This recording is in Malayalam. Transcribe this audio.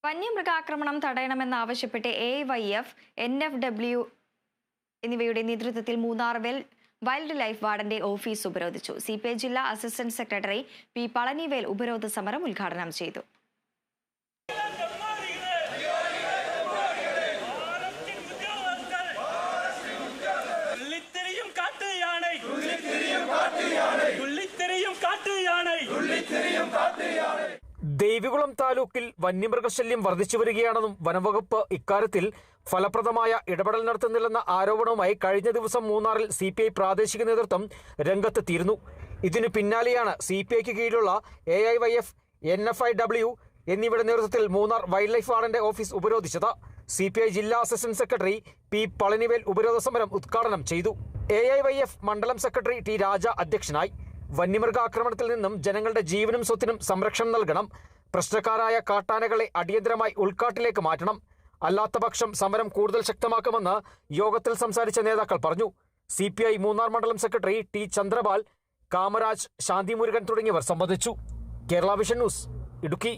വന്യമൃഗാക്രമണം തടയണമെന്നാവശ്യപ്പെട്ട് AYF, NFW എന്നിവയുടെ നേതൃത്വത്തിൽ മൂന്നാർ വൈൽഡ് ലൈഫ് വാർഡന്റെ ഓഫീസ് ഉപരോധിച്ചു. CPI ജില്ലാ അസിസ്റ്റന്റ് സെക്രട്ടറി P. പളനിവേൽ ഉപരോധ സമരം ഉദ്ഘാടനം ചെയ്തു. ദേവികുളം താലൂക്കിൽ വന്യമൃഗശല്യം വർദ്ധിച്ചു വരികയാണെന്നും വനംവകുപ്പ് ഇക്കാര്യത്തിൽ ഫലപ്രദമായ ഇടപെടൽ നടത്തുന്നില്ലെന്ന ആരോപണവുമായി കഴിഞ്ഞ ദിവസം മൂന്നാറിൽ CPI പ്രാദേശിക നേതൃത്വം രംഗത്തെത്തിയിരുന്നു. ഇതിനു പിന്നാലെയാണ് CPIക്ക് കീഴിലുള്ള AYF, NFIW എന്നിവയുടെ നേതൃത്വത്തിൽ മൂന്നാർ വൈൽഡ് ലൈഫ് വാർഡന്റെ ഓഫീസ് ഉപരോധിച്ചത്. CPI ജില്ലാ അസിസ്റ്റന്റ് സെക്രട്ടറി P. പളനിവേൽ ഉപരോധ സമരം ഉദ്ഘാടനം ചെയ്തു. AYF മണ്ഡലം സെക്രട്ടറി T. രാജ അധ്യക്ഷനായി. വന്യമൃഗാക്രമണത്തിൽ നിന്നും ജനങ്ങളുടെ ജീവനും സ്വത്തിനും സംരക്ഷണം നൽകണം. പ്രശ്നക്കാരായ കാട്ടാനകളെ അടിയന്തരമായി ഉൾക്കാട്ടിലേക്ക് മാറ്റണം. അല്ലാത്തപക്ഷം സമരം കൂടുതൽ ശക്തമാക്കുമെന്ന് യോഗത്തിൽ സംസാരിച്ച നേതാക്കൾ പറഞ്ഞു. CPI മൂന്നാർ മണ്ഡലം സെക്രട്ടറി T. ചന്ദ്രപാൽ, കാമരാജ്, ശാന്തി മുരുകൻ തുടങ്ങിയവർ സംബന്ധിച്ചു. Kerala vision news, Idukki.